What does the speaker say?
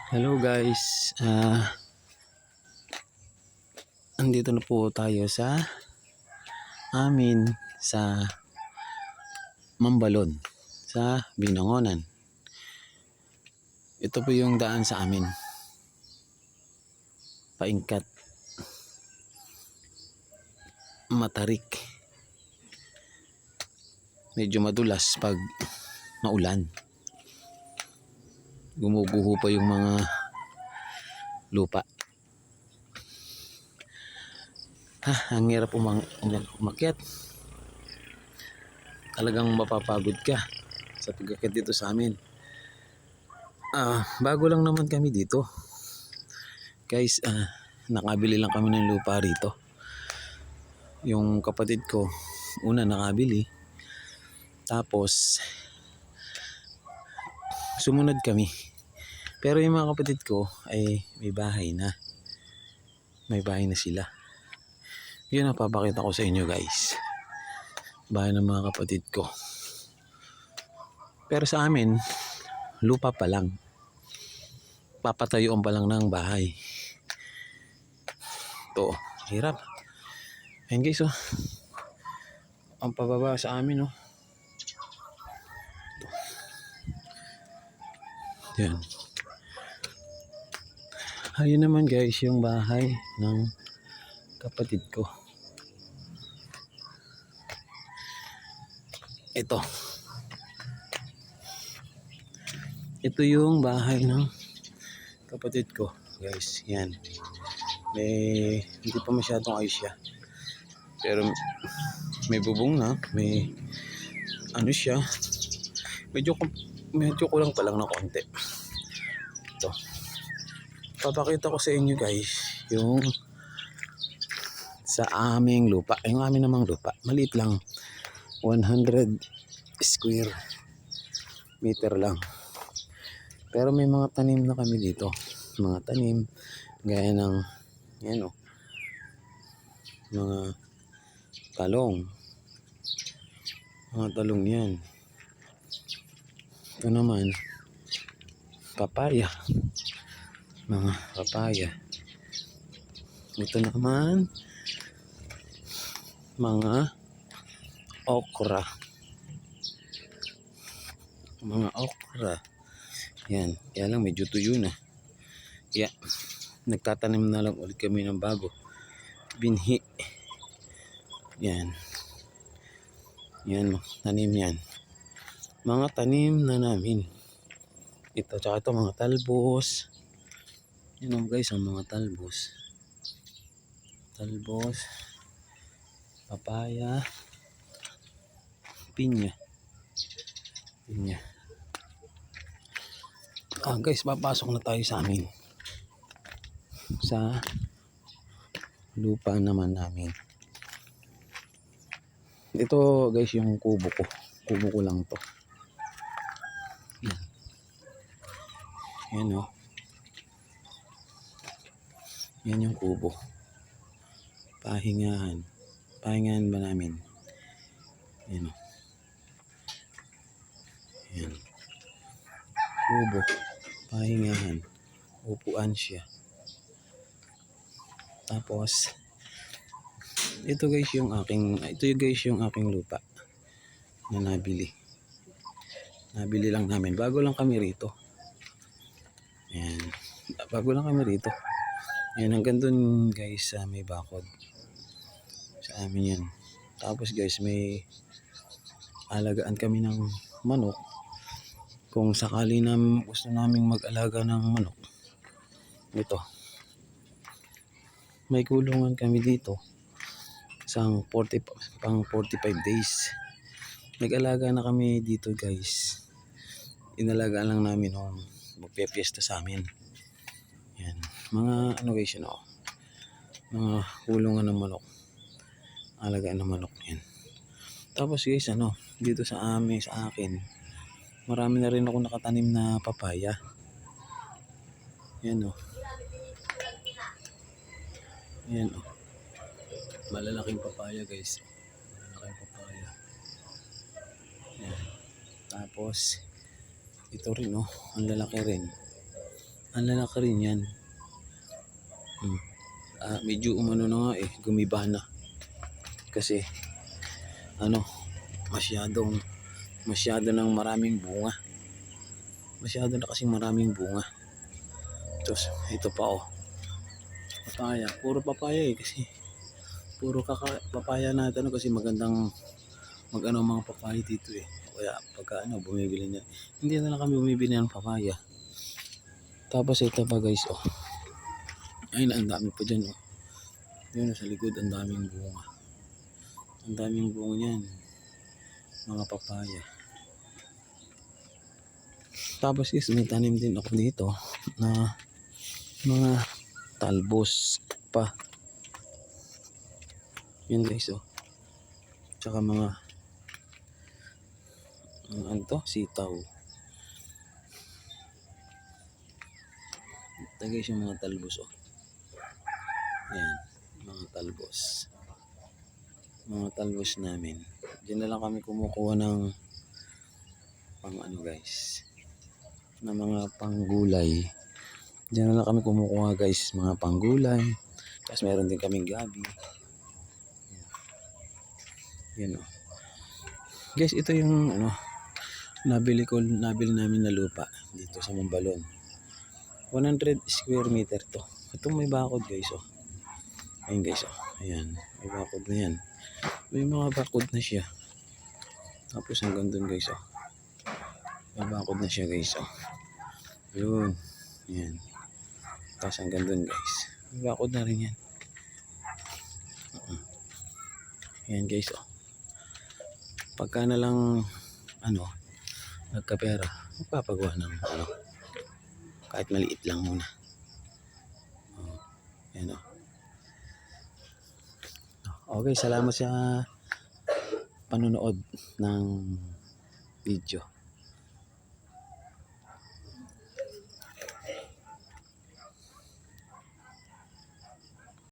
Hello guys, andito na po tayo sa amin sa Mambalon, sa Binangonan. Ito po yung daan sa amin, paingkat, matarik, medyo madulas pag maulan. Gumuguho pa yung mga lupa. Ang hirap umakyat. Talagang mapapagod ka sa pag-akyat dito sa amin. Bago lang naman kami dito. Guys, nakabili lang kami ng lupa rito. Yung kapatid ko, una nakabili. Tapos, sumunod kami. Pero yung mga kapatid ko ay may bahay na. May bahay na sila. Yun ang papakita ko sa inyo guys. Bahay ng mga kapatid ko. Pero sa amin, lupa pa lang. Papatayuan pa lang ng bahay. Ito, hirap. Ayan guys, oh. Ang pababa sa amin, oh. Ito. Yan. Ayun naman guys, yung bahay ng kapatid ko. Ito. Ito yung bahay ng kapatid ko, guys. Yan. Hindi pa masyadong ayos siya. Pero may bubong na, may ano siya. Medyo kulang pa lang ng konti. Ito. Papakita ko sa inyo guys yung sa aming lupa. Yung aming namang lupa. Maliit lang. 100 square meter lang. Pero may mga tanim na kami dito. Mga tanim. Gaya ng yan o. Mga talong. Mga talong yan. Ito naman. Papaya. Mga papaya. Ito naman mga okra. Mga okra. Yan. Kaya lang medyo tuyo na. Kaya nagtatanim na lang ulit kami ng bago. Binhi. Yan. Yan. Tanim yan. Mga tanim na namin. Ito. Tsaka ito mga talbos. Yan guys ang mga talbos. Talbos. Papaya. Pinya. Pinya. Guys, papasok na tayo sa amin. Sa lupa naman namin. Ito guys yung kubo ko. Kubo ko lang to. Yan. Yan o. Yan yung kubo. Pahingahan. Pahingahan ba namin? Yan o. Yan. Kubo. Pahingahan. Upuan siya. Tapos ito guys yung aking lupa na nabili. Nabili lang namin. Bago lang kami rito. Yan. Bago lang kami rito. Yan, hanggang dun guys may bakod. Sa amin yan. Tapos guys may alagaan kami ng manok. Kung sakali na gusto naming mag-alaga ng manok. Ito. May kulungan kami dito. Pang 45 days. Nag-alaga na kami dito guys. Inalagaan lang namin nung magpe-fiesta sa amin. Yan. Mga ano guys yun o. Mga kulungan ng manok. Alagaan ng manok yan. Tapos guys dito sa akin. Marami na rin ako nakatanim na papaya. Yan o. Yan o. Malalaking papaya guys. Malalaking papaya. Yan. Tapos ito rin ang lalaki rin. Ang lalaki rin yan. Medyo umano na nga eh, gumiba na. Kasi ano, masyado ng maraming bunga. Masyado na kasing maraming bunga. Tapos ito pa oh, papaya. Puro papaya eh, kasi puro papaya natin kasi magandang mga papaya dito eh. Kaya pagka bumibili na. Hindi na lang kami bumibili ng papaya. Tapos ito pa guys oh. Ayun, ang dami pa dyan oh. Yun sa likod, ang daming bunga. Ang daming bunga niyan. Mga papaya. Tapos guys, may tanim din ako dito na mga talbos pa. Yun guys oh. Tsaka mga ano to? Sitaw. Ito guys yung mga talbos oh. Yan, mga talbos. Mga talbos namin. Diyan na lang kami kumukuha ng pang ano guys, na mga panggulay. Diyan na lang kami kumukuha guys, mga panggulay. Tapos meron din kaming gabi. Yan oh. Guys, ito yung ano, nabili namin na lupa dito sa Mambalon. 100 square meter to. Itong may bakod guys oh. Ayun guys oh. Ayan, may bakod na yan. May mga bakod na siya. Tapos hanggang dun guys oh. May bakod na siya guys oh. Yun. Ayan. Tapos hanggang dun guys. May bakod na rin yan. Ayan guys oh. Pagka na lang nagkapera, magpapagawa ng kahit maliit lang muna. Ayan oh. Okay, salamat sa panonood ng video.